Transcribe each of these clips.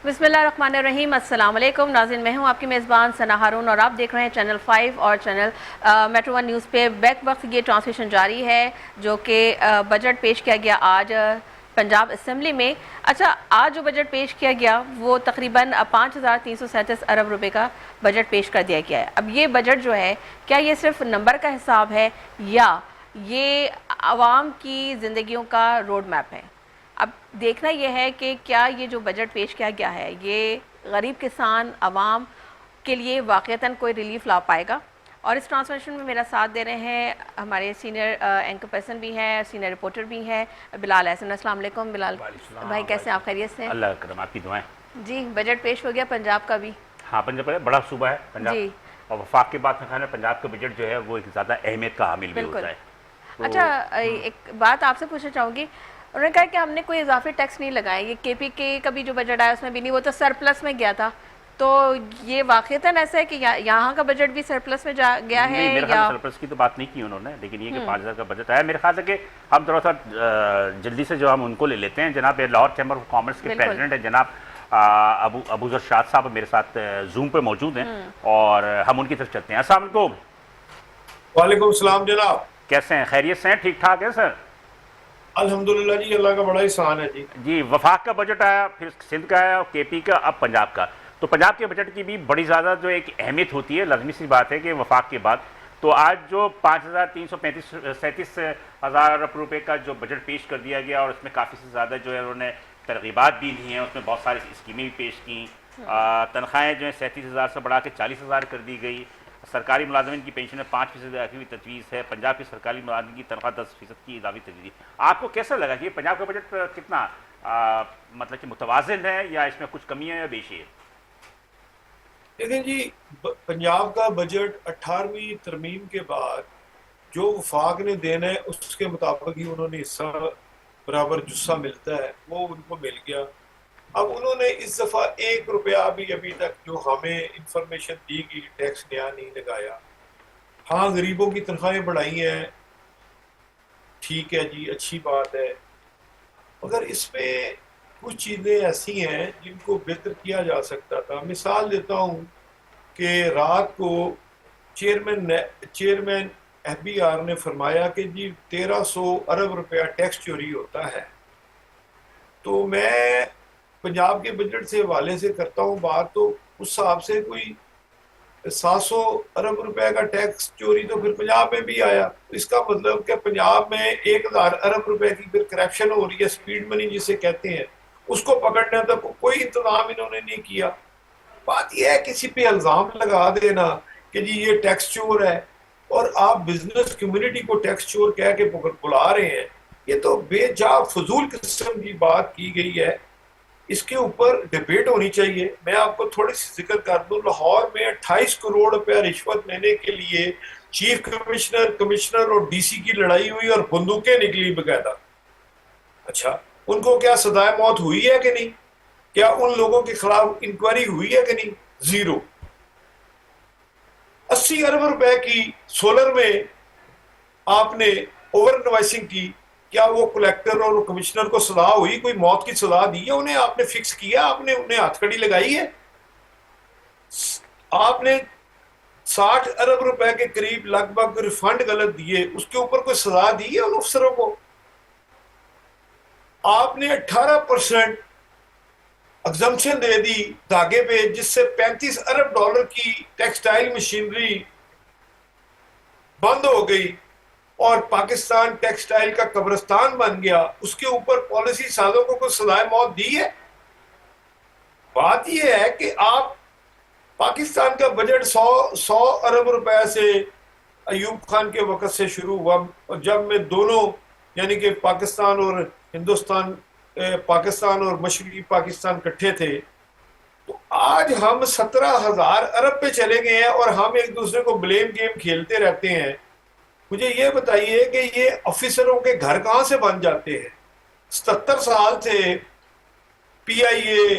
बिस्मिल्लाहिर्रहमानिर्रहीम। अस्सलाम वालेकुम नाज़रीन, मैं हूं आपकी मेज़बान सना हारून और आप देख रहे हैं चैनल 5 और चैनल मेट्रो 1 न्यूज़ पे बैक वक्त ये ट्रांसमिशन जारी है जो कि बजट पेश किया गया आज पंजाब असम्बली में। अच्छा, आज जो बजट पेश किया गया वो तकरीबन 5,337 अरब रुपए का बजट पेश कर दिया गया है। अब ये बजट जो है, क्या ये सिर्फ नंबर का हिसाब है या ये आवाम की ज़िंदगियों का रोड मैप है? अब देखना यह है कि क्या ये जो बजट पेश किया गया है ये गरीब किसान आवाम के लिए वाक़तन कोई रिलीफ ला पाएगा। और इस ट्रांसलेशन में मेरा साथ दे रहे हैं हमारे सीनियर एंकर पर्सन भी हैं, सीनियर रिपोर्टर भी हैं, बिलाल एहसन। अस्सलाम वालेकुम बिलाल भाई, कैसे हैं आप? खैरियत से? अल्लाह करम, आपकी दुआएं। जी, बजट पेश हो गया पंजाब का भी। हाँ, पंजाब है, बड़ा सूबा है पंजाब। जी और वफाक के बाद में खाना पंजाब का बजट जो है वो एक ज़्यादा अहमियत का हामिल भी बिल्कुल। होता है। तो अच्छा, एक बात आपसे पूछना चाहूँगी। उन्होंने कहा कि हमने कोई इजाफी टैक्स नहीं लगाए, ये केपीके का भी जो बजट आया उसमें भी नहीं, वो तो सरप्लस में गया था। तो ये वाक़तन ऐसा है कि यहाँ का बजट भी सरप्लस में जा गया है नहीं, मेरे ख्याल या? में सरप्लस की तो बात नहीं की उन्होंने, लेकिन ये कि 5,000 का बजट आया। मेरे ख्याल है कि हम थोड़ा सा जल्दी से जो हम उनको ले लेते हैं। जनाब लाहौर चैम्बर ऑफ कॉमर्स के बिल्कुल। प्रेसिडेंट हैं जनाब अबूजर शाद साहब मेरे साथ जूम पे मौजूद हैं और हम उनकी तरफ चलते हैं। अस्सलाम वालेकुम। वालेकुम सलाम जनाब। कैसे हैं? खैरियत से हैं? ठीक ठाक है सर? अल्हम्दुलिल्लाह जी, अल्लाह का बड़ा एहसान है जी। जी, वफाक का बजट आया, फिर सिंध का आया, केपी का, अब पंजाब का। तो पंजाब के बजट की भी बड़ी ज़्यादा जो एक अहमियत होती है, लाजमी सी बात है कि वफाक के बाद तो आज जो 5,337 हज़ार रुपये का जो बजट पेश कर दिया गया और उसमें काफ़ी से ज़्यादा जो है उन्होंने तरगीबात भी दी हैं, उसमें बहुत सारी स्कीमें भी पेश की। तनख्वाहें जो है 37,000 से बढ़ा के 40,000 कर दी गई। सरकारी मुलाजमिन की पेंशन में 5% इजाफे की तजवीज़ है। पंजाब के सरकारी मुलाजमिन की तनख्वाह 10% की इजाफी तजवीज़। आपको कैसा लगा कि पंजाब का बजट कितना मतलब कि मुतवाज़िन है या इसमें कुछ कमी है या बेशी है? लेकिन जी, पंजाब का बजट 18वीं तरमीम के बाद जो वफाक ने देना है उसके मुताबिक ही उन्होंने हिस्सा बराबर जुस्सा मिलता है वो उनको मिल गया। अब उन्होंने इस दफ़ा 1 रुपया भी अभी तक जो हमें इंफॉर्मेशन दी गई टैक्स नया नहीं लगाया। हाँ, गरीबों की तनख्वाहें बढ़ाई हैं, ठीक है जी, अच्छी बात है, मगर इसमें कुछ चीज़ें ऐसी हैं जिनको बेहतर किया जा सकता था। मिसाल देता हूँ कि रात को चेयरमैन एफबीआर ने फरमाया कि जी 1300 अरब रुपया टैक्स चोरी होता है। तो मैं पंजाब के बजट से हवाले से करता हूँ बात, तो उस हिसाब से कोई 700 अरब रुपए का टैक्स चोरी तो फिर पंजाब में भी आया। इसका मतलब कि पंजाब में 1,000 अरब रुपए की फिर करप्शन हो रही है, स्पीड मनी जिसे कहते हैं, उसको पकड़ने तक कोई इंतजाम इन्होंने नहीं किया। बात यह है किसी पे इल्जाम लगा देना कि जी ये टैक्स चोर है और आप बिजनेस कम्युनिटी को टैक्स चोर कह के बुला रहे हैं, ये तो बेजा फजूल किस्म की बात की गई है। इसके ऊपर डिबेट होनी चाहिए। मैं आपको थोड़ी सी जिक्र कर दूं, लाहौर में 28 करोड़ रुपया रिश्वत लेने के लिए चीफ कमिश्नर, कमिश्नर और डीसी की लड़ाई हुई और बंदूकें निकली बकायदा। अच्छा, उनको क्या सजाए मौत हुई है कि नहीं? क्या उन लोगों के खिलाफ इंक्वायरी हुई है कि नहीं? जीरो। 80 अरब रुपए की सोलर में आपने ओवर इनवॉइसिंग की, क्या वो कलेक्टर और कमिश्नर को सलाह हुई? कोई मौत की सलाह दी है उन्हें? आपने फिक्स किया? आपने उन्हें हथकड़ी लगाई है? आपने 60 अरब रुपए के करीब लगभग रिफंड गलत दिए, उसके ऊपर कोई सलाह दी है उन अफसरों को? आपने 18% एग्जम्पशन दे दी धागे पे, जिससे 35 अरब डॉलर की टेक्सटाइल मशीनरी बंद हो गई और पाकिस्तान टेक्सटाइल का कब्रिस्तान बन गया। उसके ऊपर पॉलिसी साजों को कोई सजाए मौत दी है? बात यह है कि आप पाकिस्तान का बजट 100 अरब रुपए से अयूब खान के वक्त से शुरू हुआ, और जब में दोनों यानी कि पाकिस्तान और हिंदुस्तान, पाकिस्तान और मशरकी पाकिस्तान इकट्ठे थे, तो आज हम 17,000 अरब पे चले गए हैं और हम एक दूसरे को ब्लेम गेम खेलते रहते हैं। मुझे ये बताइए कि ये ऑफिसरों के घर कहां से बन जाते हैं? 77 साल से पीआईए,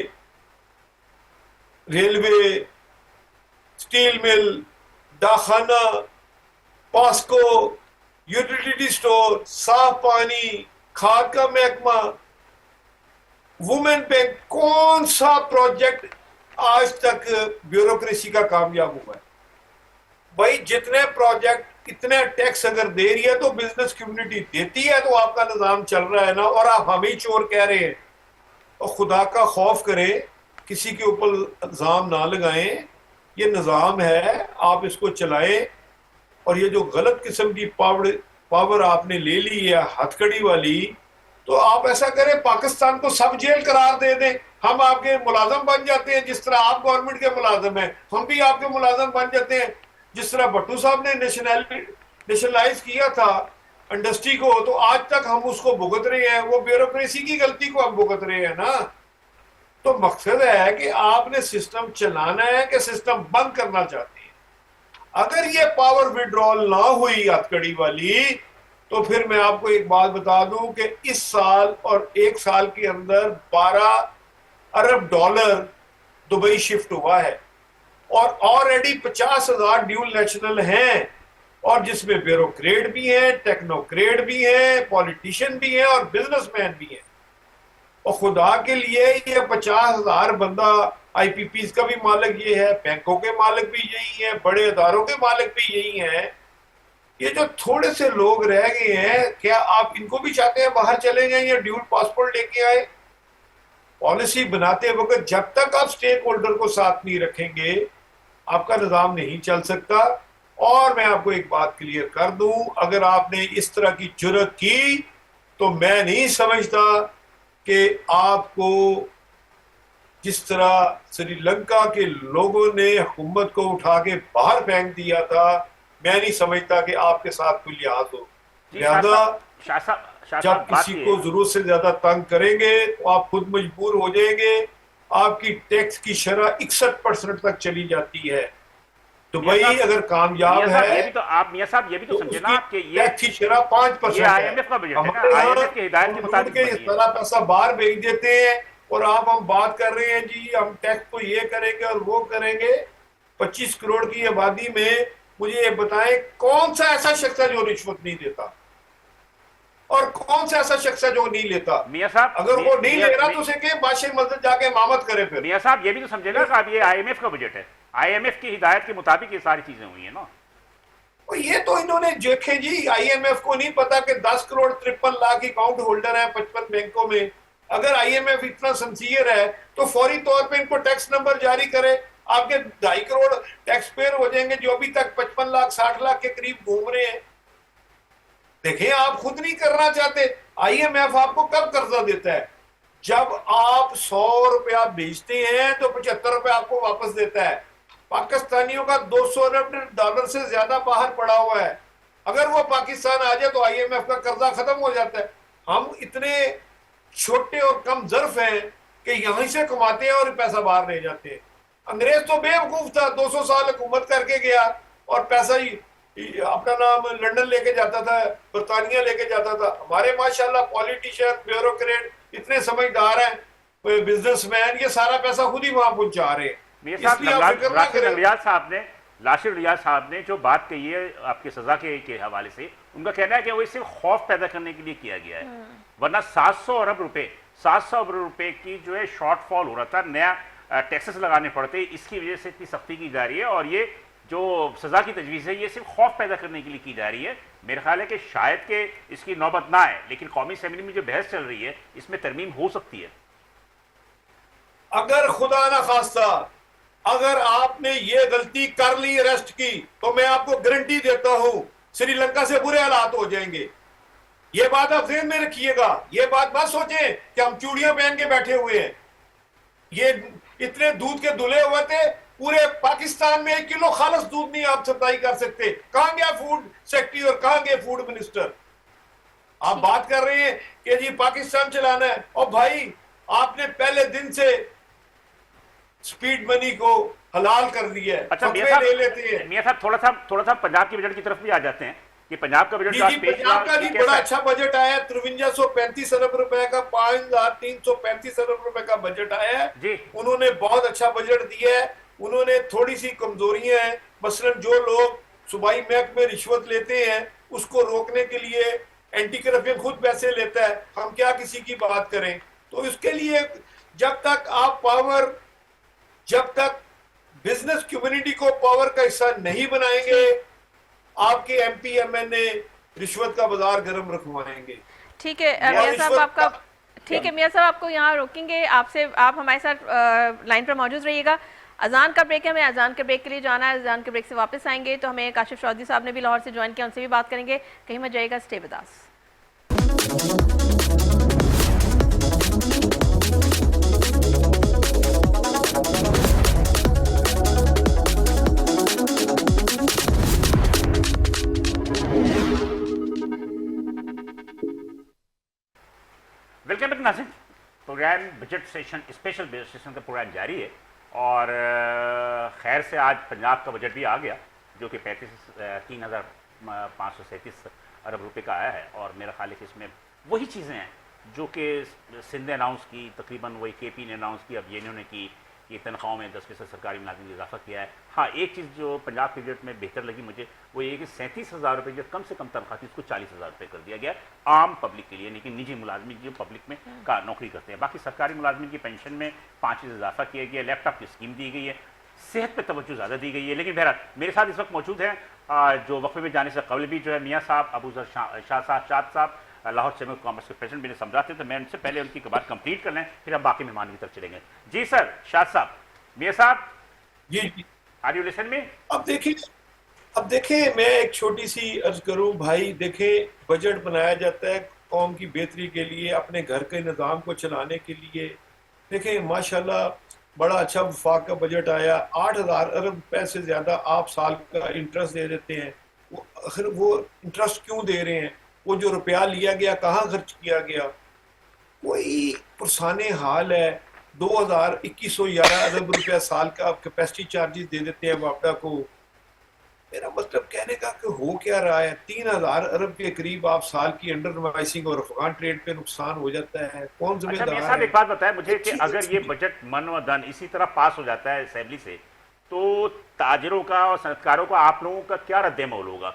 रेलवे, स्टील मिल, डाखाना, पास्को, यूटिलिटी स्टोर, साफ पानी, खाद का महकमा, वुमेन बैंक कौन सा प्रोजेक्ट आज तक ब्यूरोक्रेसी का कामयाब हुआ है? भाई जितने प्रोजेक्ट इतने टैक्स अगर दे रही है तो बिजनेस कम्युनिटी देती है, तो आपका निजाम चल रहा है ना, और आप हमें ही चोर कह रहे हैं। और खुदा का खौफ करें, किसी के ऊपर इल्जाम ना लगाएं। ये निजाम है, आप इसको चलाएं। और ये जो गलत किस्म की पावर पावर आपने ले ली है हथकड़ी वाली, तो आप ऐसा करें, पाकिस्तान को सब जेल करार दे दें, हम आपके मुलाजम बन जाते हैं। जिस तरह आप गवर्नमेंट के मुलाजम हैं, हम भी आपके मुलाजम बन जाते हैं। जिस तरह भट्टू साहब ने नेशनलाइज किया था इंडस्ट्री को, तो आज तक हम उसको भुगत रहे हैं। वो ब्यूरोक्रेसी की गलती को हम भुगत रहे हैं ना। तो मकसद है कि आपने सिस्टम चलाना है कि सिस्टम बंद करना चाहते हैं। अगर ये पावर विड्रॉल ना हुई हथकड़ी वाली, तो फिर मैं आपको एक बात बता दूं कि इस साल और एक साल के अंदर 12 अरब डॉलर दुबई शिफ्ट हुआ है, और ऑलरेडी 50,000 ड्यूल नेशनल हैं, और जिसमें ब्यूरोक्रेट भी हैं, टेक्नोक्रेट भी हैं, पॉलिटिशियन भी हैं और बिजनेसमैन भी हैं। और खुदा के लिए ये 50,000 बंदा आईपीपीज का भी मालिक ये है, बैंकों के मालिक भी यही है, बड़े अदारों के मालिक भी यही हैं। ये जो थोड़े से लोग रह गए हैं, क्या आप इनको भी चाहते हैं बाहर चले जाएं या ड्यूल पासपोर्ट लेके आए? पॉलिसी बनाते वक्त जब तक आप स्टेक होल्डर को साथ नहीं रखेंगे, आपका निजाम नहीं चल सकता। और मैं आपको एक बात क्लियर कर दूं, अगर आपने इस तरह की जुर्रत की, तो मैं नहीं समझता कि आपको, जिस तरह श्रीलंका के लोगों ने हुकूमत को उठा के बाहर फेंक दिया था, मैं नहीं समझता कि आपके साथ कोई लिहाज हो। लिहाजा जब किसी को जरूरत से ज्यादा तंग करेंगे तो आप खुद मजबूर हो जाएंगे। आपकी टैक्स की शरह 61% तक चली जाती है। दुबई अगर कामयाब है, ये भी तो आप मियां साहब ये भी तो समझे ना कि ये टैक्स की शरह 5% है। आईएमएफ का बजट है ना, आईएमएफ की हिदायत के मुताबिक सारा पैसा बाहर भेज देते हैं, और आप हम बात कर रहे हैं जी हम टैक्स को ये करेंगे और वो करेंगे। 25 करोड़ की आबादी में मुझे ये बताएं, कौन सा ऐसा शख्स है जो रिश्वत नहीं देता, और कौन सा ऐसा शख्स है जो नहीं लेता? मियां साहब अगर वो नहीं ले रहा तो उसे के बादशाह मस्जिद जाके इमामत करे। फिर मियां साहब ये भी तो समझे ना कि अब ये आईएमएफ का बजट है, आईएमएफ की हिदायत के मुताबिक ये सारी चीजें हुई है ना। और ये तो इन्होंने देखे जी, आईएमएफ को नहीं पता कि 10 करोड़ 53 लाख अकाउंट होल्डर है 55 बैंकों में। अगर आईएमएफ इतना सिंसियर है तो फौरी तौर पे इनको टैक्स नंबर जारी करे, आपके 2.5 करोड़ टैक्स पेयर हो जाएंगे जो अभी तक 55 लाख 60 लाख के करीब घूम रहे हैं। देखिए, आप खुद नहीं करना चाहते। आईएमएफ आपको कब कर्जा देता है? जब आप 100 रुपया भेजते हैं तो 75 रुपए आपको वापस देता है। पाकिस्तानियों का 200 अरब डॉलर से ज्यादा बाहर पड़ा हुआ है। अगर वो पाकिस्तान आ जाए तो आईएमएफ का कर्जा खत्म हो जाता है। हम इतने छोटे और कम ज़र्फ हैं कि यहीं से कमाते हैं और पैसा बाहर ले जाते हैं। अंग्रेज तो बेवकूफ था, 200 साल हुकूमत करके गया और पैसा ही अपना नाम लंदन लेके जाता था, बरतानिया लेके जाता था। हमारे माशाल्लाह पॉलिटिशियन, ब्यूरोक्रेट इतने समझदार हैं, बिजनेसमैन, ये सारा पैसा खुद ही वहां पहुंचा रहे हैं। लाशिर रियाज साहब ने जो बात कही है आपकी सजा के हवाले से, उनका कहना है कि वो इसे खौफ पैदा करने के लिए किया गया है, वरना 700 अरब रुपए की जो है शॉर्टफॉल हो रहा था, नया टैक्सेस लगाने पड़ते, इसकी वजह से इतनी सख्ती की जा रही है। और ये जो सजा की तजवीज़ है ये सिर्फ खौफ पैदा करने के लिए की जा रही है। मेरा ख्याल है कि शायद के इसकी नौबत ना आए, लेकिन कौमी असेंबली में जो बहस चल रही है इसमें तरमीम हो सकती है। अगर खुदा ना खास्ता अगर आपने ये गलती कर ली अरेस्ट की, तो मैं आपको गारंटी देता हूं श्रीलंका से बुरे हालात हो जाएंगे। ये बात आप ध्यान में रखिएगा। ये बात मत सोचें कि हम चूड़ियां पहन के बैठे हुए हैं। ये इतने दूध के दुले हुए थे, पूरे पाकिस्तान में 1 किलो खालस दूध नहीं आप सप्लाई कर सकते। कहां गया फूड सेक्रेटरी और कहां गए फूड मिनिस्टर? आप बात कर रहे हैं कि जी पाकिस्तान चलाना है, और भाई आपने पहले दिन से स्पीड मनी को हलाल कर दिया है। अच्छा ले लेते हैं। मियां साहब थोड़ा सा पंजाब के बजट की तरफ भी आ जाते हैं कि पंजाब का बजट पंजाब का भी बड़ा अच्छा बजट आया है। 5335 अरब रुपए का 5335 अरब रुपए का बजट आया है। उन्होंने बहुत अच्छा बजट दिया है। उन्होंने थोड़ी सी कमजोरियां हैं, मसलन जो लोग सूबाई महकमे में रिश्वत लेते हैं उसको रोकने के लिए एंटी करप्शन खुद पैसे लेता है, हम क्या किसी की बात करें। तो इसके लिए जब तक आप पावर, जब तक बिजनेस कम्युनिटी को पावर का हिस्सा नहीं बनाएंगे, आपके एमपी एमएनए रिश्वत का बाजार गर्म रखवाएंगे। ठीक है और मियां साहब, रिश्वत आपका का- ठीक है मियां साहब, आपको यहाँ रोकेंगे। आपसे आप हमारे साथ लाइन पर मौजूद रहिएगा। अजान का ब्रेक है, हमें अजान के ब्रेक के लिए जाना है। अजान के ब्रेक से वापस आएंगे तो हमें काशिफ चौधरी साहब ने भी लाहौर से ज्वाइन किया, उनसे भी बात करेंगे। कहीं मत जाइएगा, stay with us. Welcome back नाज़रीन। Program budget session, special budget session का प्रोग्राम जारी है और खैर से आज पंजाब का बजट भी आ गया जो कि 3,537 अरब रुपए का आया है। और मेरा ख्याल है कि इसमें वही चीज़ें हैं जो कि सिंध ने अनाउंस की, तकरीबन वही केपी ने अनाउंस की, अब ये इन्होंने की कि तनख्वाहों में 10% सरकारी मुलाजिम ने इजाफा किया है। हाँ, एक चीज़ जो पंजाब के बजट में बेहतर लगी मुझे वो ये कि 37,000 रुपये जो कम से कम तनख्वाह थी उसको 40,000 रुपये कर दिया गया आम पब्लिक के लिए, लेकिन निजी मुलाजमिन जो पब्लिक में का नौकरी करते हैं। बाकी सरकारी मुलाजमिन की पेंशन में 5% इजाफा किया गया, लैपटॉप की स्कीम दी गई है, सेहत पर तवज्जो ज़्यादा दी गई है। लेकिन बहरहाल मेरे साथ इस वक्त मौजूद हैं जो वक्फे में जाने से कबल भी जो है मियाँ साहब अबूजर शाद साहब लाहौर चैम्बर ऑफ कॉमर्स के प्रेसिडेंट मेरे सम्राट थे, तो मैं उनसे पहले उनकी बात कंप्लीट कर लें, फिर हम बाकी मेहमान की तरफ चलेंगे। जी सर, शाद साहब, मियाँ साहब, जी आर यू लिसन में? अब देखें मैं एक छोटी सी अर्ज करूं भाई, देखें बजट बनाया जाता है कौम की बेहतरी के लिए, अपने घर के निज़ाम को चलाने के लिए। देखें माशाल्लाह बड़ा अच्छा वफाक का बजट आया, 8,000 अरब रुपए से ज़्यादा आप साल का इंटरेस्ट दे देते हैं। आखिर वो इंटरेस्ट क्यों दे रहे हैं? वो जो रुपया लिया गया कहाँ खर्च किया गया? कोई पुरसाने हाल है। 2,2111 अरब रुपया साल का आप कैपेसिटी चार्जेस दे देते हैं वापडा को। मेरा मतलब कहने का कि हो क्या रहा है? 3,000 अरब के करीब आप साल की अंडर इनवॉइसिंग और अफगान ट्रेड पे नुकसान हो जाता है। कौन अच्छा जिम्मेदार मियाँ साहब, है? एक बात बताएं मुझे कि अगर ये बजट मन व धन इसी तरह पास हो जाता है असेंबली से, तो ताजिरों का और सनतकारों का, आप लोगों का क्या रद्द-ए-अमल होगा?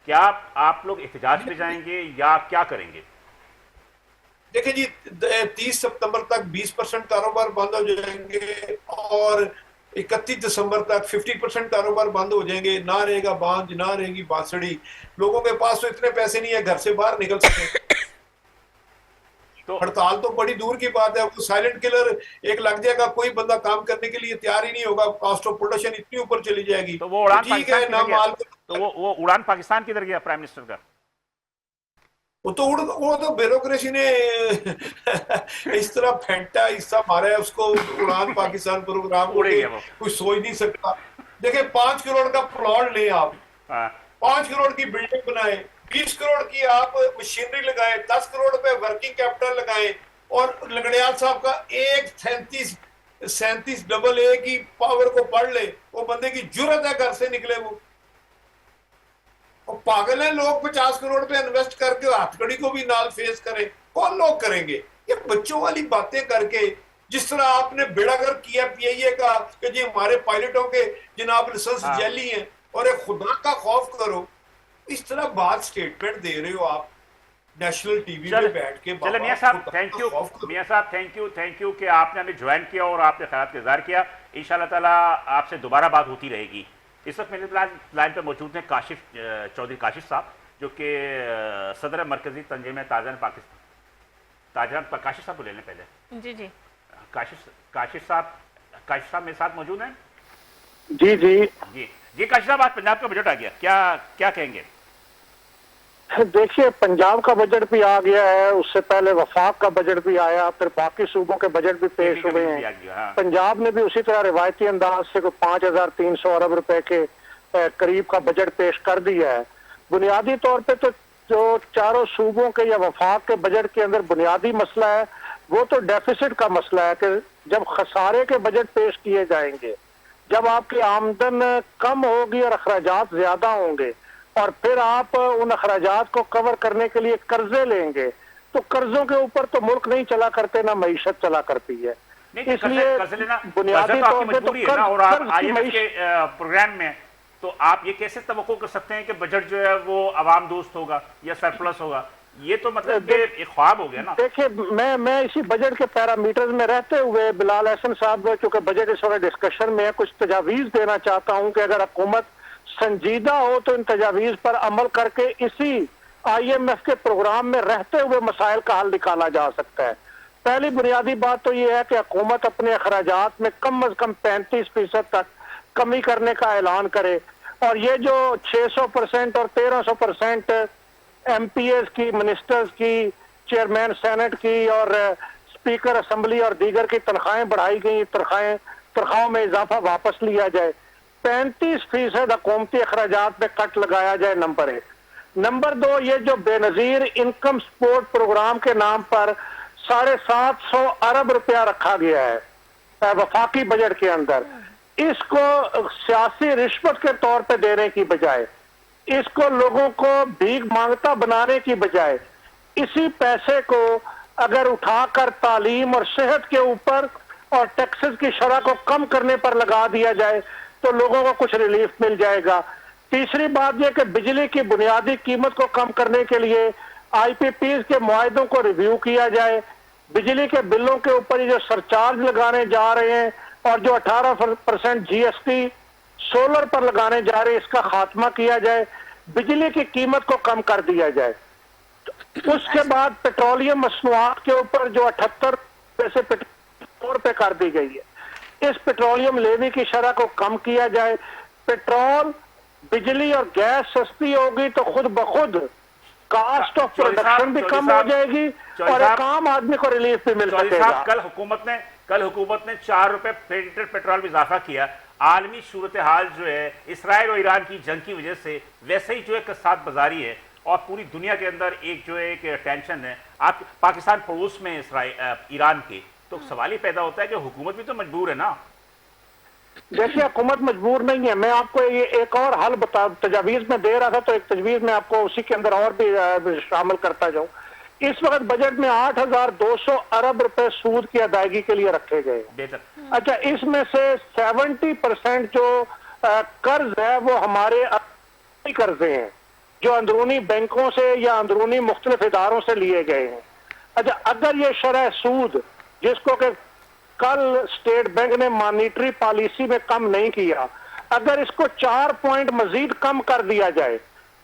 क्या आप लोग एहतजाज पे जाएंगे या क्या करेंगे? देखिए जी, 30 सितंबर तक 20% कारोबार बंद हो जाएंगे और 31 दिसंबर तक 50% कारोबार बंद हो जाएंगे। ना रहेगा बांझ, ना रहेगी बांसुड़ी। लोगों के पास तो इतने पैसे नहीं है घर से बाहर निकल सके। तो हड़ताल तो बड़ी दूर की बात है, वो साइलेंट किलर एक लग जाएगा, कोई बंदा काम करने के लिए तैयार ही नहीं होगा, कॉस्ट ऑफ प्रोडक्शन इतनी ऊपर चली जाएगी। तो वो उड़ान ठीक पाकिस्तान है ना, किधर गया? माल तो वो उड़ान पाकिस्तान किधर गया प्राइम मिनिस्टर का? वो तो ब्यूरोक्रेसी ने इस तरह फेंटा, हिस्सा मारा है उसको, उड़ान पाकिस्तान प्रोग्राम को उड़े गया वो। कोई सोच नहीं सकता। देखिए 5 करोड़ का प्लॉट ले आप, हाँ, 5 करोड़ की बिल्डिंग बनाए, 20 करोड़ की आप मशीनरी लगाए, 10 करोड़ रुपए वर्किंग कैपिटल लगाए, और लगड़ियाल साहब का एक 37 डबल ए की पावर को पढ़ ले, वो बंदे की जुर्रत है घर से निकले वो। और पागल है लोग, 50 करोड़ पे इन्वेस्ट करके हथकड़ी को भी नाल फेस करें। कौन लोग करेंगे ये बच्चों वाली बातें करके? जिस तरह आपने बेड़ागर किया पीआईए का कि जी हमारे पायलटों के जनाब लाइसेंस हाँ। जैली हैं, और एक खुदा का खौफ करो। इस तरह बात स्टेटमेंट दे रहे हो आप नेशनल टीवी पे बैठ के। चले मियाँ साहब, थैंक यू मियाँ साहब, थैंक यू कि आपने हमें ज्वाइन किया और आपने ख्यालात का इज़हार किया। इंशाअल्लाह ताला आपसे दोबारा बात होती रहेगी। इस वक्त मेरे लाइन पर मौजूद हैं काशिफ चौधरी काशिफ साहब, जो कि सदर मरकजी तंजीम ताजन पाकिस्तान। काशिफ साहब को ले लें पहले। जी जी, काशिफ साहब मेरे साथ मौजूद हैं। जी जी जी काशिफ साहब, आज पंजाब का बजट आ गया, क्या कहेंगे? देखिए, पंजाब का बजट भी आ गया है, उससे पहले वफाक का बजट भी आया, फिर बाकी सूबों के बजट भी पेश हुए हैं। हाँ। पंजाब ने भी उसी तरह रिवायती अंदाज से 5,300 अरब रुपए के करीब का बजट पेश कर दिया है। बुनियादी तौर पे तो जो चारों सूबों के या वफाक के बजट के अंदर बुनियादी मसला है वो तो डेफिसिट का मसला है कि जब खसारे के बजट पेश किए जाएंगे, जब आपकी आमदन कम होगी और अखराजात ज्यादा होंगे, और फिर आप उन अखराजात को कवर करने के लिए कर्जे लेंगे, तो कर्जों के ऊपर तो मुल्क नहीं चला करते, ना मईशत चला करती है। इसलिए बुनियादी तौर पे तो IMF के प्रोग्राम में तो आप ये कैसे तवक्को कर सकते हैं कि बजट जो है वो आवाम दोस्त होगा या सरप्लस होगा? ये तो मतलब ये एक ख्वाब हो गया ना। देखिए, मैं इसी बजट के पैरामीटर्स में रहते हुए बिलाल अहसन साहब, चूंकि बजट इस वक्त डिस्कशन में है, कुछ तजावीज देना चाहता हूं कि अगर हुकूमत संजीदा हो तो इन तजावीज पर अमल करके इसी IMF के प्रोग्राम में रहते हुए मसाइल का हल निकाला जा सकता है। पहली बुनियादी बात तो यह है कि हुकूमत अपने अखराजात में कम अज कम 35% तक कमी करने का ऐलान करे, और ये जो 600% और 1300% MPs की, मिनिस्टर्स की, चेयरमैन सेनेट की और स्पीकर असेंबली और दीगर की तनख्वाहें बढ़ाई गई, तनख्वाहों में इजाफा वापस लिया जाए, 35% हुकूमती अखराजात में कट लगाया जाए, नंबर 1। नंबर 2, ये जो बेनजीर इनकम सपोर्ट प्रोग्राम के नाम पर 750 अरब रुपया रखा गया है वफाकी बजट के अंदर, इसको सियासी रिश्वत के तौर पे देने की बजाय, इसको लोगों को भीख मांगता बनाने की बजाय, इसी पैसे को अगर उठाकर तालीम और सेहत के ऊपर और टैक्सेस की शरह को कम करने पर लगा दिया जाए तो लोगों को कुछ रिलीफ मिल जाएगा। तीसरी बात यह कि बिजली की बुनियादी कीमत को कम करने के लिए IPPs के मुआहदों को रिव्यू किया जाए, बिजली के बिलों के ऊपर ये जो सरचार्ज लगाने जा रहे हैं और जो 18% GST सोलर पर लगाने जा रहे हैं, इसका खात्मा किया जाए, बिजली की कीमत को कम कर दिया जाए। उसके बाद पेट्रोलियम मसनूआत के ऊपर जो 78 पैसे पेट्रोल पे कर दी गई है, इस पेट्रोलियम लेवी की शरह को कम किया जाए। पेट्रोल, बिजली और गैस सस्ती होगी तो खुद ब खुद कास्ट ऑफ प्रोडक्शन भी कम हो जाएगी और एक आम आदमी को रिलीफ भी मिल सकेगा। कल हुकूमत ने 4 रुपए लीटर पेट्रोल में इजाफा किया। आलमी सूरत हाल जो है इसराइल और ईरान की जंग की वजह से वैसे ही जो है कसाद बाजारी है और पूरी दुनिया के अंदर एक जो है एक टेंशन है। आप पाकिस्तान पड़ोस में ईरान के, तो सवाल ही पैदा होता है कि हुकूमत भी तो मजबूर है ना। देखिए, हुकूमत मजबूर नहीं है। मैं आपको ये एक और हल तजावीज में दे रहा था, तो एक तजवीज में आपको उसी के अंदर और भी शामिल करता जाऊं। इस वक्त बजट में 8,200 अरब रुपए सूद की अदायगी के लिए रखे गए हैं। अच्छा, इसमें से 70% जो कर्ज है वो हमारे कर्जे हैं जो अंदरूनी बैंकों से या अंदरूनी मुख्तलिफ इदारों से लिए गए हैं। अच्छा, अगर ये शरह सूद, जिसको कि कल स्टेट बैंक ने मॉनिटरी पॉलिसी में कम नहीं किया, अगर इसको 4 पॉइंट मजीद कम कर दिया जाए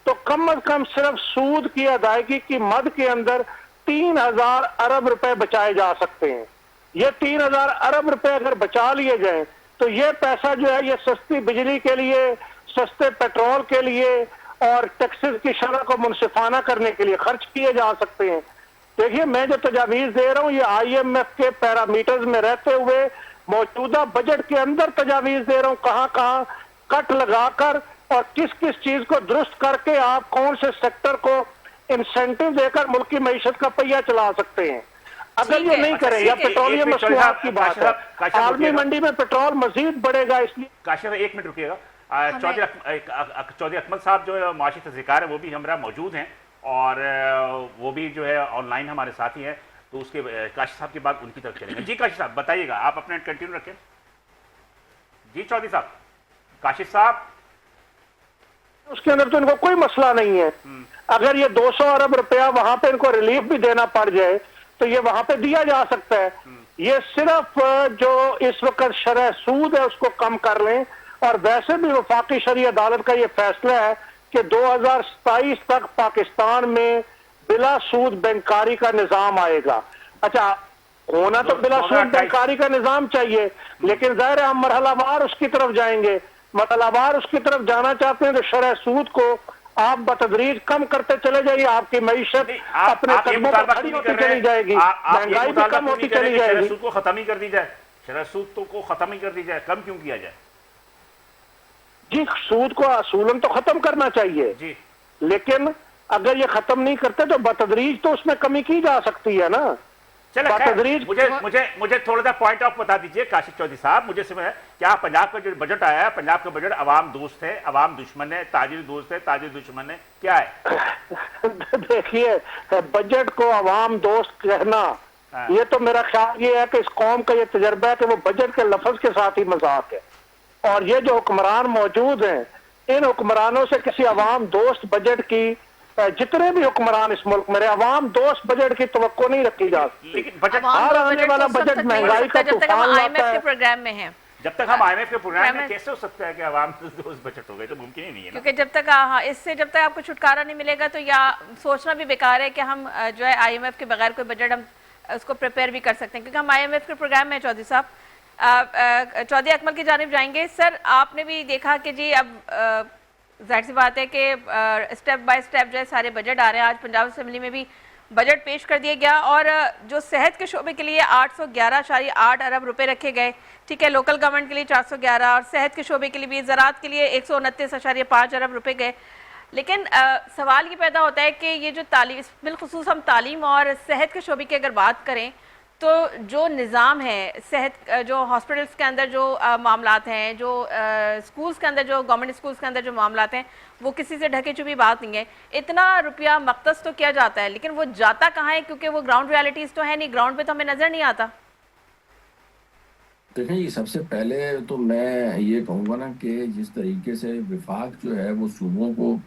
तो कम अज कम सिर्फ सूद की अदायगी की मद के अंदर 3,000 अरब रुपए बचाए जा सकते हैं। ये 3,000 अरब रुपए अगर बचा लिए जाएं तो ये पैसा जो है ये सस्ती बिजली के लिए, सस्ते पेट्रोल के लिए और टैक्सेस की शरह को मुनसिफाना करने के लिए खर्च किए जा सकते हैं। देखिए, मैं जो तजावीज दे रहा हूँ ये IMF के पैरामीटर्स में रहते हुए मौजूदा बजट के अंदर तजावीज दे रहा हूँ, कहाँ कहाँ कट लगाकर और किस किस चीज को दुरुस्त करके आप कौन से सेक्टर को इंसेंटिव देकर मुल्क की मईशत का पहिया चला सकते हैं। अगर ये नहीं करें, या पेट्रोलियम मसनूआत की बात है, आलमी मंडी में पेट्रोल मजीद बढ़ेगा। इसलिए काशिफ 1 मिनट रुकिएगा। चौधरी अकमल साहब जो है माशी तज़किकार है वो भी हमारा मौजूद हैं और वो भी जो है ऑनलाइन हमारे साथ ही है, तो उसके काशिफ साहब के बाद उनकी तरफ चलेंगे। जी काशिफ साहब बताइएगा, आप अपने कंटिन्यू रखें। जी चौधरी साहब, काशिफ साहब। उसके अंदर तो इनको कोई मसला नहीं है। अगर ये 200 अरब रुपया वहां पे इनको रिलीफ भी देना पड़ जाए तो ये वहां पे दिया जा सकता है। ये सिर्फ जो इस वक्त शरह सूद है उसको कम कर लें, और वैसे भी वफाकी शरई अदालत का ये फैसला है कि 2027 तक पाकिस्तान में बिला सूद बैंकारी का निजाम आएगा। अच्छा, होना तो बिला सूद बैंकारी का निजाम चाहिए, लेकिन जाहिर है हम मरहलावार उसकी तरफ जाएंगे। मरहलावार उसकी तरफ जाना चाहते हैं तो शरह सूद को आप बतदरीज कम करते चले जाइए, आपकी मईशत अपने कदमों पर खड़ी होती चली जाएगी, महंगाई भी कम होती चली जाएगी। सूद को खत्म ही कर दी जाए, शरह सूद को खत्म ही कर दी जाए, कम क्यों किया जाए? जी, सूद को असूलन तो खत्म करना चाहिए जी, लेकिन अगर ये खत्म नहीं करते तो बतदरीज तो उसमें कमी की जा सकती है ना। मुझे थोड़ा सा पॉइंट ऑफ बता दीजिए काशिफ चौधरी साहब। मुझे समझ है क्या पंजाब का जो बजट आया है, पंजाब का बजट अवाम दोस्त है, अवाम दुश्मन है, ताजिर दोस्त है, ताजिर दुश्मन है, क्या है? देखिए, बजट को अवाम दोस्त कहना ये तो मेरा ख्याल ये है कि इस कौम का ये तजर्बा है कि वो बजट के लफ्ज के साथ ही मजाक है। और ये जो हुक्मरान मौजूद हैं, इन हुक्मरानों से किसी अवाम दोस्त बजट की जितने भी हुक्मरान इस मुल्क में रहे, अवाम दोस्त बजट की तवक्को नहीं रखी जा सकती। लेकिन बजट आवाम को आने वाला उस वक्त बजट तक नहीं महंगाई हो सकता का जब तक हम तूफान लाता आईएमएफ के है। प्रोग्राम में हैं, जब तक हम आईएमएफ के प्रोग्राम में प्रोग्राम- कैसे हो सकता है कि आवाम दोस्त बजट हो गए, तो मुमकिन ही नहीं है ना। क्योंकि जब तक हाँ इससे जब तक आपको छुटकारा नहीं मिलेगा तो या सोचना भी बेकार है कि हम जो है आईएमएफ के बगैर कोई बजट हम उसको प्रिपेयर भी कर सकते हैं, क्योंकि हम आईएमएफ के प्रोग्राम में चौधरी साहब चौधरी अकमल की जानिब जाएंगे। सर आपने भी देखा कि जी अब जाहिर सी बात है कि स्टेप बाय स्टेप जो है सारे बजट आ रहे हैं। आज पंजाब असेंबली में भी बजट पेश कर दिया गया और जो सेहत के शोबे के लिए 811.8 अरब रुपए रखे गए, ठीक है, लोकल गवर्नमेंट के लिए 411 और सेहत के शोबे के लिए भी ज़राअत के लिए 129.5 अरब रुपए गए। लेकिन सवाल ये पैदा होता है कि ये जो तालीम, बिलखुसूस हम तालीम और सेहत के शोबे की अगर बात करें तो जो निज़ाम है सेहत, जो हॉस्पिटल्स के अंदर जो मामलात हैं, जो स्कूल्स के अंदर जो गवर्नमेंट स्कूल्स के अंदर जो मामलात हैं, वो किसी से ढके छुपी बात नहीं है। इतना रुपया मख्तस तो किया जाता है, लेकिन वो जाता कहाँ है, क्योंकि वो ग्राउंड रियलिटीज़ तो है नहीं, ग्राउंड पे तो हमें नज़र नहीं आता। देखें, ये सबसे पहले तो मैं ये कहूँगा ना कि जिस तरीके से विफाक जो है वो सूबों को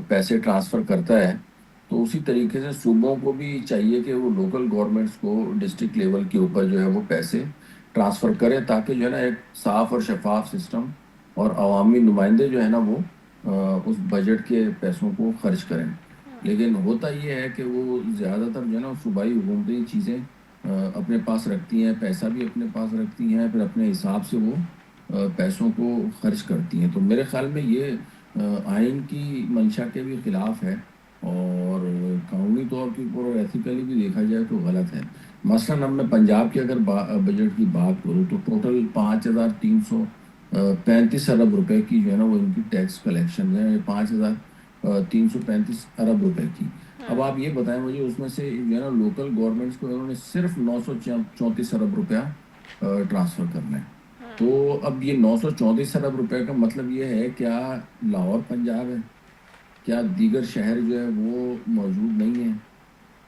पैसे ट्रांसफ़र करता है, तो उसी तरीके से सूबों को भी चाहिए कि वो लोकल गवर्नमेंट्स को डिस्ट्रिक्ट लेवल के ऊपर जो है वो पैसे ट्रांसफ़र करें, ताकि जो है ना एक साफ़ और शफाफ सिस्टम और अवामी नुमाइंदे जो है ना वो उस बजट के पैसों को खर्च करें। लेकिन होता ये है कि वो ज़्यादातर जो है ना सूबाई हुकूमतें चीज़ें अपने पास रखती हैं, पैसा भी अपने पास रखती हैं, फिर अपने हिसाब से वो पैसों को खर्च करती हैं। तो मेरे ख्याल में ये आइन की मंशा के भी ख़िलाफ़ है और कानूनी तौर के ऊपर और एथिकली भी देखा जाए तो गलत है। मसलन अब मैं पंजाब के अगर बजट की बात करूँ तो टोटल 5,335 अरब रुपए की जो है ना वो इनकी टैक्स कलेक्शन है, 5,335 अरब रुपए की। अब आप ये बताएं मुझे, उसमें से जो है ना लोकल गवर्नमेंट्स को इन्होंने सिर्फ 934 अरब रुपया ट्रांसफ़र करना है। तो अब ये 934 अरब रुपए का मतलब ये है, क्या लाहौर पंजाब है, क्या दीगर शहर जो है वो मौजूद नहीं है?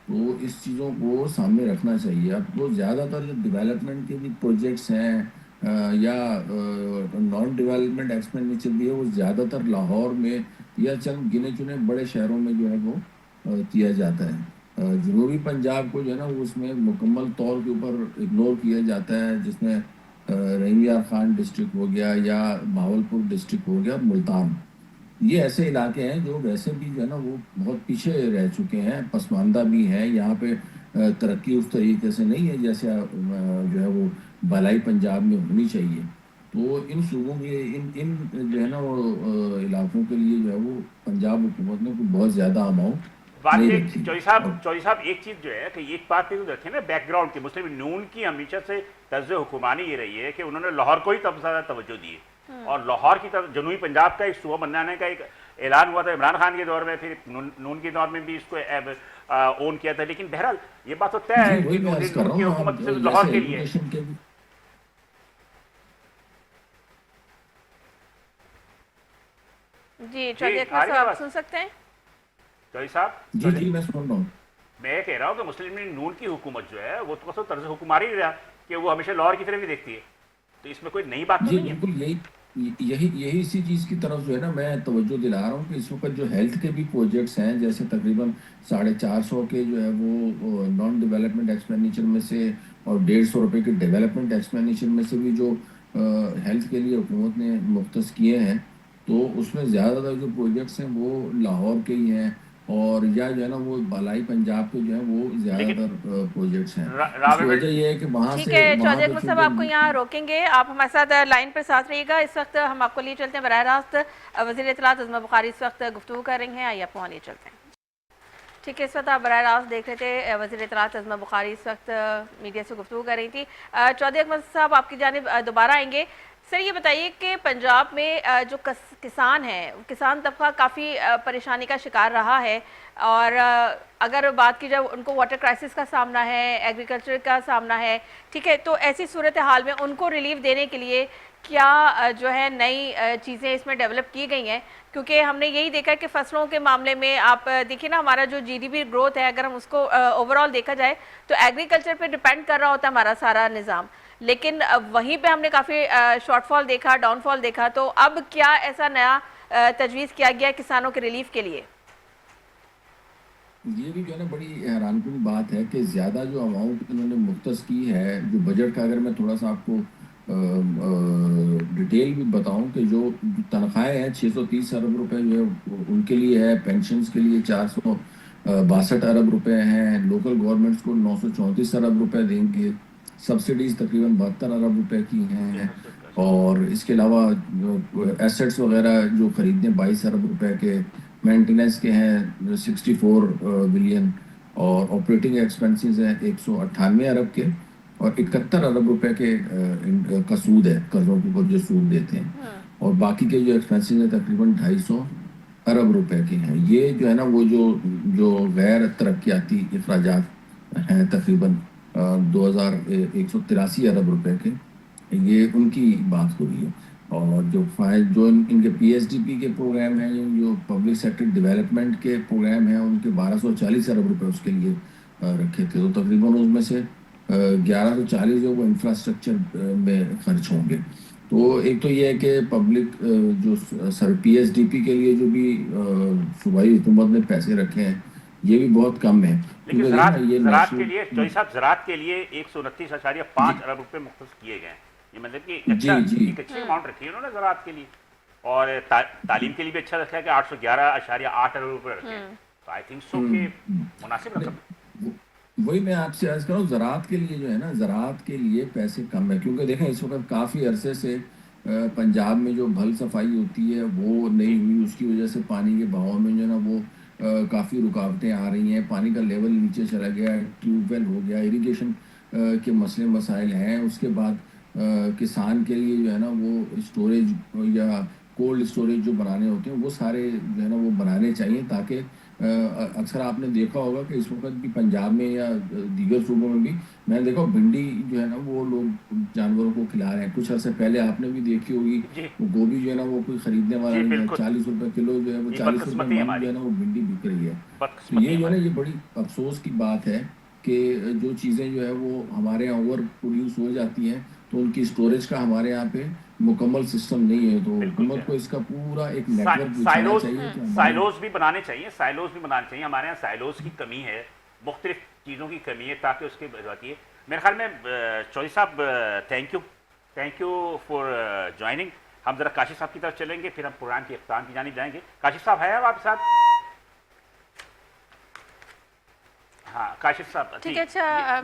तो इस चीज़ों को सामने रखना चाहिए। अब वो ज़्यादातर जो डेवलपमेंट के भी प्रोजेक्ट्स हैं या नॉन डेवलपमेंट एक्सपेंडिचर भी है, वो ज़्यादातर लाहौर में या चंद गिने चुने बड़े शहरों में जो है वो किया जाता है। जनूबी पंजाब को जो है ना वो उसमें मुकम्मल तौर के ऊपर इग्नोर किया जाता है, जिसमें रहीम यार खान डिस्ट्रिक्ट हो गया या भावलपुर डिस्ट्रिक्ट हो गया, मुल्तान, ये ऐसे इलाके हैं जो वैसे भी जो है ना वो बहुत पीछे रह चुके हैं, पसमानदा भी हैं। यहाँ पे तरक्की उस तरीके से नहीं है जैसे जो है वो बालाई पंजाब में होनी चाहिए। तो इन सूबों के इन जो है ना वो इलाकों के लिए जो है वो पंजाब हुकूमत ने बहुत ज़्यादा अमाउंट बात नहीं एक रखी। चौधरी साहब एक चीज़ जो है कि एक बात पे तो रखें ना, बैकग्राउंड की मुस्लिम नून की हमेशा से तर्ज हुक्मानी ये रही है कि उन्होंने लाहौर को ही तब ज़्यादा तवज्जो दी है, और लाहौर की तरफ जनूबी पंजाब का एक सूबा बनाने का एक ऐलान हुआ था इमरान खान के दौर में, फिर नून के दौर में भी इसको ओन किया था। लेकिन बहरहाल ये बात तो तय है जी, वही कि मैं अर्ज कर नून रहा की हूँ, हुकूमत आप सिर्फ लाहौर जैसे के लिए है। एजुकेशन के भी जी चौधरी जी, अकमल आ रही है साहब आवाज़? सुन सकते हैं? चौधरी साहब, जी मैं सुन रहा हूँ। मैं ये कह रहा हूँ कि मुस्लिम लीग नून की हुकूमत जो है वो तो तर्ज हुक्मानी ही रहा कि वो हमेशा लाहौर की तरफ ही देखती है, तो इसमें कोई नई बात तो जी नहीं है। बिल्कुल, यही इसी चीज़ की तरफ जो है ना मैं तवज्जो दिला रहा हूँ कि इस वक्त जो हेल्थ के भी प्रोजेक्ट्स हैं, जैसे तकरीबन 450 के जो है वो नॉन डेवलपमेंट एक्सपेंडिचर में से और 150 रुपये के डेवलपमेंट एक्सपेंडिचर में से भी जो हेल्थ के लिए हुकूमत ने मुख्तस किए हैं, तो उसमें ज़्यादातर जो प्रोजेक्ट्स हैं वो लाहौर के ही हैं, और या जो है ना वो बालाई पंजाब के जो है वो ज़्यादातर प्रोजेक्ट्स हैं। इसकी वजह यह है कि वहाँ ठीक से है वहाँ चौधरी पे अकमल साहब, आपको चूँकि यहाँ रोकेंगे, आप हमारे साथ लाइन पर साथ रहिएगा। इस वक्त हम आपको लिए चलते हैं बराह रास्त, वज़ीर इत्तलात अज़मा बुखारी इस वक्त गुफ्तगू कर रही हैं, आइए आपको वहाँ लिए चलते हैं। ठीक है, इस वक्त आप बराह रास्त देख रहे थे, वज़ीर इत्तलात अज़मा बुखारी इस वक्त मीडिया से गुफ्तगू कर रही थी। चौधरी अकमल साहब आपकी जानिब दोबारा आएंगे। सर ये बताइए कि पंजाब में जो किसान हैं, किसान तबका काफ़ी परेशानी का शिकार रहा है, और अगर बात की जाए उनको वाटर क्राइसिस का सामना है, एग्रीकल्चर का सामना है, ठीक है, तो ऐसी सूरत हाल में उनको रिलीफ देने के लिए क्या जो है नई चीज़ें इसमें डेवलप की गई हैं? क्योंकि हमने यही देखा कि फसलों के मामले में आप देखिए ना, हमारा जो जीडीपी ग्रोथ है, अगर हम उसको ओवरऑल देखा जाए तो एग्रीकल्चर पे डिपेंड कर रहा होता है हमारा सारा निज़ाम, लेकिन वहीं पे हमने काफ़ी शॉर्टफॉल देखा, डाउनफॉल देखा। तो अब क्या ऐसा नया तजवीज़ किया गया किसानों के रिलीफ के लिए? ये भी जो है ना बड़ी हैरानकुन बात है कि ज़्यादा जो अमाउंट इन्होंने मुख्तस की है जो बजट का, अगर मैं थोड़ा सा आपको डिटेल भी बताऊं कि जो तनख्वाहें हैं 630 अरब रुपए जो है उनके लिए है, पेंशन्स के लिए 462 अरब रुपए हैं, लोकल गवर्नमेंट्स को 934 अरब रुपए देंगे, सब्सिडीज तकरीबन 72 अरब रुपए की हैं, और इसके अलावा एसेट्स वगैरह जो खरीदने 22 अरब रुपए के, मेंटेनेंस के हैं 64 बिलियन, और ऑपरेटिंग एक्सपेंसेस हैं 198 अरब के, और 71 अरब रुपए के का सूद है, कर्जों के ऊपर जो सूद देते हैं, और बाकी के जो एक्सपेंसेस हैं तकरीबन 250 अरब रुपए के हैं। ये जो है ना वो जो जो गैर तरक्याती अखराजात हैं तकरीबन 2183 अरब रुपए के, ये उनकी बात हो रही है। और जो इनके पीएसडीपी के प्रोग्राम हैं, जो पब्लिक सेक्टर डेवलपमेंट के प्रोग्राम हैं, उनके 1240 अरब रुपए उसके लिए रखे थे, तो तकरीबन उसमें से 1140 जो वो इंफ्रास्ट्रक्चर में खर्च होंगे। तो एक तो ये है कि पब्लिक जो सर पीएसडीपी के लिए जो भी सूबाई हुकूमत ने पैसे रखे हैं ये भी बहुत कम है। लेकिन ज़राअत के लिए चौधरी साहब, ज़राअत के लिए 129.5 अरब रुपए मुख्तस किए गए हैं। ये मतलब कि एक अच्छी अमाउंट रखी है उन्होंने ज़राअत के लिए, और तालीम के लिए भी अच्छा रखा है कि 811.8 अरब रुपए रखे हैं। तो आई थिंक सो कि मुनासिब रकम। वही मैं आपसे अर्ज कर रहा हूँ, ज़राअत के लिए जो है ना, ज़राअत के लिए पैसे कम है, क्योंकि देखें इस वक्त काफ़ी अरसे से पंजाब में जो भल सफाई होती है वो नहीं हुई, उसकी वजह से पानी के बहाव में जो है ना वो काफ़ी रुकावटें आ रही हैं, पानी का लेवल नीचे चला गया, ट्यूबवेल हो गया, इरिगेशन के मसले मसाइल हैं। उसके बाद किसान के लिए जो है ना वो स्टोरेज या कोल्ड स्टोरेज जो बनाने होते हैं वो सारे जो है ना वो बनाने चाहिए, ताकि अक्सर आपने देखा होगा कि इस वक्त भी पंजाब में या दीगर सूबों में भी मैंने देखा भिंडी जो है ना वो लोग जानवरों को खिला रहे हैं। कुछ अर्से पहले आपने भी देखी होगी वो गोभी जो है ना वो कोई खरीदने वाला नहीं है, 40 रुपए किलो जो है वो 40 रुपए जो है ना वो भिंडी बिक रही है। तो ये जो है ना ये बड़ी अफसोस की बात है कि जो चीज़ें जो है वो हमारे यहाँ ओवर प्रोड्यूस हो जाती हैं तो उनकी स्टोरेज का हमारे यहाँ पे मुकम्मल सिस्टम नहीं है। तो हुकूमत को इसका पूरा एक नेटवर्क बिछाना चाहिए, साइलोज भी बनाने चाहिए, साइलोज भी बनाने चाहिए। हमारे यहाँ साइलोज की कमी है, मुख्तलिफ चीज़ों की कमी है, ताकि उसके बजाती है। मेरे ख्याल में चौधरी साहब थैंक यू फॉर ज्वाइनिंग। हम ज़रा काशिफ साहब की तरफ चलेंगे, फिर हम प्रोग्राम की इख्तिताम की जानिब जाएंगे। काशिफ साहब है आपके साथ? हाँ काशिफ साहब ठीक है। अच्छा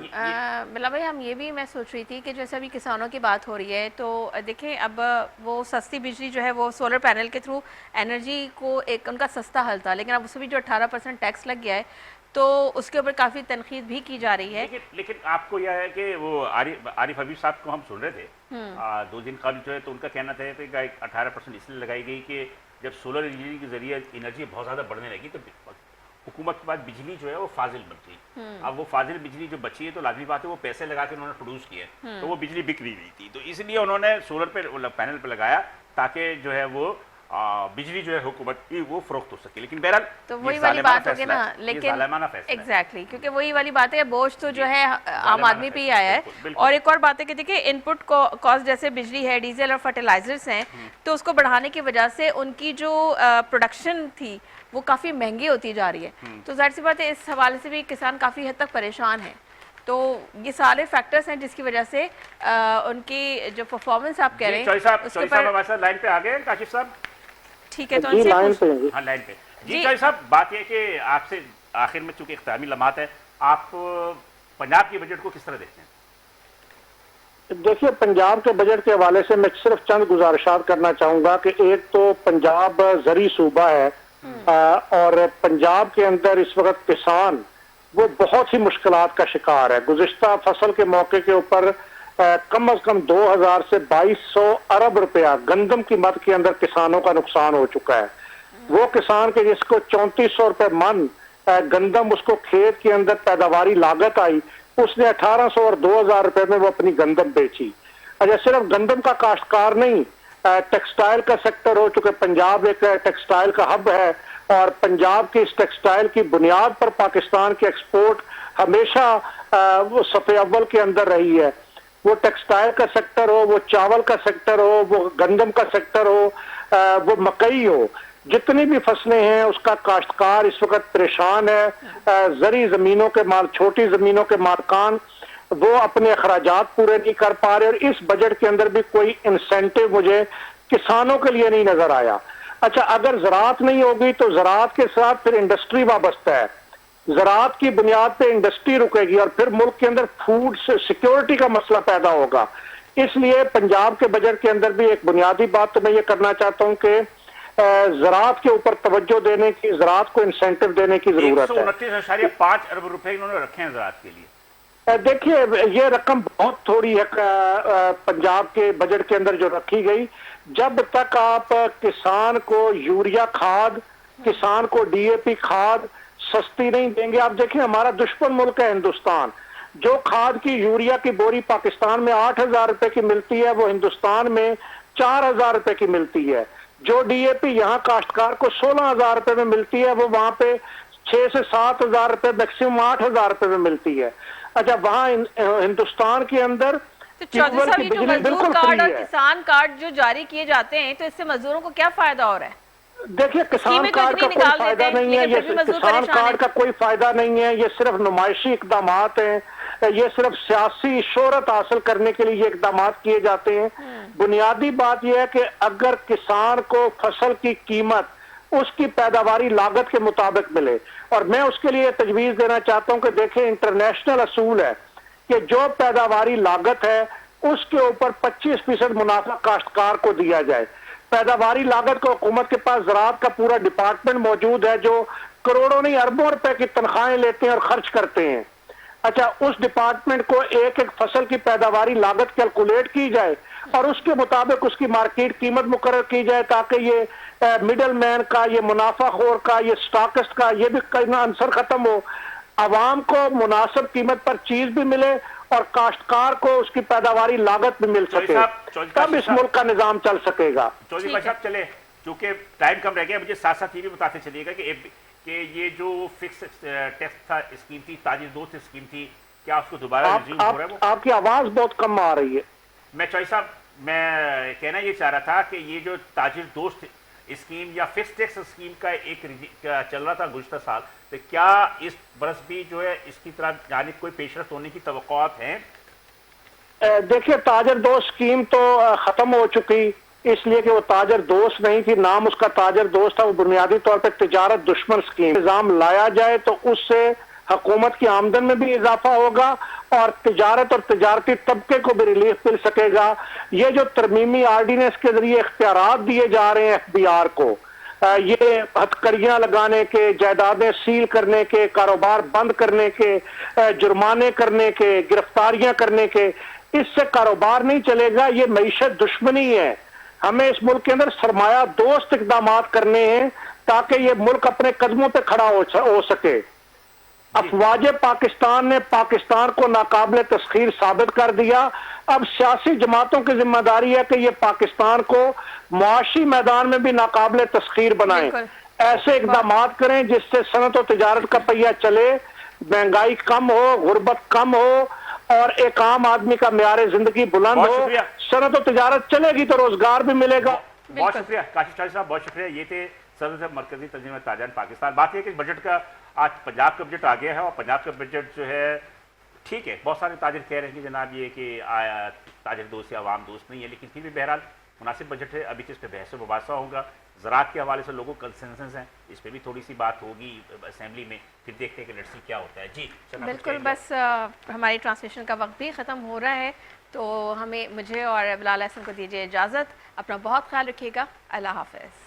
बिला भाई, हम ये भी मैं सोच रही थी कि जैसे अभी किसानों की बात हो रही है तो देखें अब वो सस्ती बिजली जो है वो सोलर पैनल के थ्रू एनर्जी को एक उनका सस्ता हल था, लेकिन अब उसमें भी जो 18% टैक्स लग गया है तो उसके ऊपर काफ़ी तनकीद भी की जा रही है। लेकिन आपको यह है कि वो आरिफ हबीब साहब को हम सुन रहे थे 2 दिन कबल जो है, तो उनका कहना था कि 18% इसलिए लगाई गई कि जब सोलर एनर्जी के जरिए एनर्जी बहुत ज़्यादा बढ़ने लगी तो हुकूमत के बाद बिजली जो है वो फाजिल बन गई। अब वो फाजिल बिजली जो बची है तो लाजमी बात है वो पैसे लगा के उन्होंने प्रोड्यूस किया, तो वो बिजली बिक नहीं थी, तो इसलिए उन्होंने सोलर पे पैनल पे लगाया ताकि जो है वो बिजली जो है हुकूमत की वो फरोख्त हो सके। लेकिन बहरहाल तो वही वाली बात होगी ना, लेकिन एग्जैक्टली क्योंकि वही वाली बात है, बोझ तो जो है आम आदमी पे ही आया है। और एक और बात है कि देखिए इनपुट कॉस्ट जैसे बिजली है, डीजल और फर्टिलाइजर्स हैं, तो उसको बढ़ाने की वजह से उनकी जो प्रोडक्शन थी वो काफ़ी महंगी होती जा रही है। तो जाहिर सी बात है इस हवाले से भी किसान काफ़ी हद तक परेशान है। तो ये सारे फैक्टर्स हैं जिसकी वजह से उनकी जो परफॉर्मेंस आप कह रहे हैं उसके ऊपर लाइन पे आ गए काशिफ साहब। ठीक है, तो लाइन पे जी चौधरी साहब, बात यह कि आपसे आखिर में चूंकि इख्तितामी लम्हात है, आप पंजाब के बजट को किस तरह देखते हैं? देखिए पंजाब के बजट के हवाले से मैं सिर्फ चंद गुजारिशात करना चाहूंगा कि एक तो पंजाब ज़री सूबा है और पंजाब के अंदर इस वक्त किसान वो बहुत ही मुश्किलात का शिकार है। गुज़िश्ता फसल के मौके के ऊपर कम अज कम 2000 से 2200 अरब रुपया गंदम की मद के अंदर किसानों का नुकसान हो चुका है। वो किसान के जिसको 3400 रुपये मन गंदम उसको खेत के अंदर पैदावारी लागत आई, उसने 1800 और 2000 रुपये में वो अपनी गंदम बेची। अच्छा, सिर्फ गंदम का काश्तकार नहीं, टेक्सटाइल का सेक्टर हो, चुके पंजाब एक टेक्सटाइल का हब है और पंजाब की इस टेक्सटाइल की बुनियाद पर पाकिस्तान की एक्सपोर्ट हमेशा वो सफ़े अव्वल के अंदर रही है। वो टेक्सटाइल का सेक्टर हो, वो चावल का सेक्टर हो, वो गंदम का सेक्टर हो, वो मकई हो, जितनी भी फसलें हैं उसका काश्तकार इस वक्त परेशान है। जरी जमीनों के माल, छोटी जमीनों के मालकान वो अपने अखराजात पूरे नहीं कर पा रहे, और इस बजट के अंदर भी कोई इंसेंटिव मुझे किसानों के लिए नहीं नजर आया। अच्छा, अगर ज़राअत नहीं होगी तो ज़राअत के साथ फिर इंडस्ट्री वाबस्ता है, ज़राअत की बुनियाद पे इंडस्ट्री रुकेगी और फिर मुल्क के अंदर फूड सिक्योरिटी का मसला पैदा होगा। इसलिए पंजाब के बजट के अंदर भी एक बुनियादी बात तो मैं ये करना चाहता हूँ कि ज़राअत के ऊपर तवज्जो देने की, ज़राअत को इंसेंटिव देने की जरूरत है। 129.5 अरब रुपए इन्होंने रखे हैं ज़राअत के लिए। देखिए, ये रकम बहुत थोड़ी है पंजाब के बजट के अंदर जो रखी गई। जब तक आप किसान को यूरिया खाद, किसान को डीएपी खाद सस्ती नहीं देंगे, आप देखिए हमारा दुश्मन मुल्क है हिंदुस्तान, जो खाद की, यूरिया की बोरी पाकिस्तान में 8,000 रुपए की मिलती है, वो हिंदुस्तान में 4,000 रुपए की मिलती है। जो डीएपी यहाँ काश्तकार को 16,000 रुपए में मिलती है, वो वहां पे 6 से 7,000 रुपए, मैक्सिमम 8,000 रुपए में मिलती है। अच्छा, वहां हिंदुस्तान के अंदर तो चौधरी साहब, ये जो बिजली मजदूर बिल्कुल कार्ड और फ्री है। किसान कार्ड जो जारी किए जाते हैं, तो इससे मजदूरों को क्या फायदा हो रहा है? देखिए, किसान स्कीमें तो कार्ड का इतनी कोई निकाल फायदा देते हैं, नहीं है, ये लेकिन फिर भी मजदूर किसान परेशान कार्ड का कोई फायदा नहीं है, ये सिर्फ नुमाइशी इकदाम हैं, ये सिर्फ सियासी शोहरत हासिल करने के लिए ये इकदाम किए जाते हैं। बुनियादी बात यह है कि अगर किसान को फसल की कीमत उसकी पैदावारी लागत के मुताबिक मिले, और मैं उसके लिए तजवीज देना चाहता हूं कि देखिए, इंटरनेशनल असूल है कि जो पैदावारी लागत है उसके ऊपर 25% मुनाफा काश्तकार को दिया जाए। पैदावारी लागत को हुकूमत के पास ज़राअत का पूरा डिपार्टमेंट मौजूद है जो करोड़ों नहीं अरबों रुपए की तनख्वाहें लेते हैं और खर्च करते हैं। अच्छा, उस डिपार्टमेंट को एक एक फसल की पैदावारी लागत कैलकुलेट की जाए और उसके मुताबिक उसकी मार्केट कीमत मुकर्रर की जाए, ताकि ये मिडल मैन का, ये मुनाफाखोर का, ये स्टॉकिस्ट का, ये भी कहना अंसर खत्म हो। आवाम को मुनासिब कीमत पर चीज भी मिले और काश्तकार को उसकी पैदावारी लागत भी मिल सके, तब इस मुल्क का निजाम चल सकेगा। चौधरी भाई साहब, चले चूंकि टाइम कम रह गया, मुझे साथ साथ ये भी बताते चलिएगा कि ये जो फिक्स टैक्स था, स्कीम थी, ताजिर दोस्त स्कीम थी, क्या उसको दोबारा रिज्यूम हो रहा है? वो आपकी आवाज बहुत कम आ रही है। मैं चौधरी साहब, मैं कहना ये चाह रहा था कि ये जो ताजिर दोस्त स्कीम या फिक्स टैक्स स्कीम का एक चल रहा था गुज़श्ता साल, तो क्या इस बरस भी जो है इसकी तरफ जाने कोई पेशरफ होने की तवक्कुआत हैं? देखिए, ताजर दोस्त स्कीम तो खत्म हो चुकी, इसलिए कि वो ताजर दोस्त नहीं थी, नाम उसका ताजर दोस्त था। वो बुनियादी तौर पर तिजारत दुश्मन स्कीम। निजाम लाया जाए तो उससे हुकूमत की आमदन में भी इजाफा होगा और तिजारत और तिजारती तबके को भी रिलीफ मिल सकेगा। ये जो तरमीमी आर्डिनेंस के जरिए इख्तियारात दिए जा रहे हैं एफबीआर को, ये हथकड़ियां लगाने के, जायदादें सील करने के, कारोबार बंद करने के, जुर्माने करने के, गिरफ्तारियां करने के, इससे कारोबार नहीं चलेगा। ये मईशत दुश्मनी है। हमें इस मुल्क के अंदर सरमाया दोस्त इकदाम करने हैं ताकि ये मुल्क अपने कदमों पे खड़ा हो सके। अफवाज पाकिस्तान ने पाकिस्तान को नाकाबिल तस्खीर साबित कर दिया। अब सियासी जमातों की जिम्मेदारी है कि ये पाकिस्तान को मुआशी मैदान में भी नाकाबिल तस्खीर बनाएं, ऐसे इकदाम करें जिससे सनत और तिजारत का पहिया चले, महंगाई कम हो, गुर्बत कम हो और एक आम आदमी का म्यार जिंदगी बुलंद हो। सनत और तिजारत चलेगी तो रोजगार भी मिलेगा। बहुत शुक्रिया काशिफ शाह साहब, बहुत शुक्रिया। ये थे सदर मरकजी तंजीम ताजर पाकिस्तान। बात यह कि बजट का आज पंजाब का बजट आ गया है और पंजाब का बजट जो है ठीक है, बहुत सारे ताजर कह रहे हैं कि जनाब ये कि ताजर दोस्त या आवाम दोस्त नहीं है, लेकिन फिर भी बहरहाल मुनासिब बजट है। अभी तो इस पर बहस व मुबासा होगा। ज़राअत के हवाले से लोगों का कंसेंसस है, इस पर भी थोड़ी सी बात होगी असेंबली में, फिर देखते हैं कि लेट्स सी क्या होता है। जी बिल्कुल, बस हमारी ट्रांसलेशन का वक्त भी ख़त्म हो रहा है, तो मुझे और बिलाल हसन को दीजिए इजाज़त। अपना बहुत ख्याल रखिएगा। अल्लाह हाफ़िज़।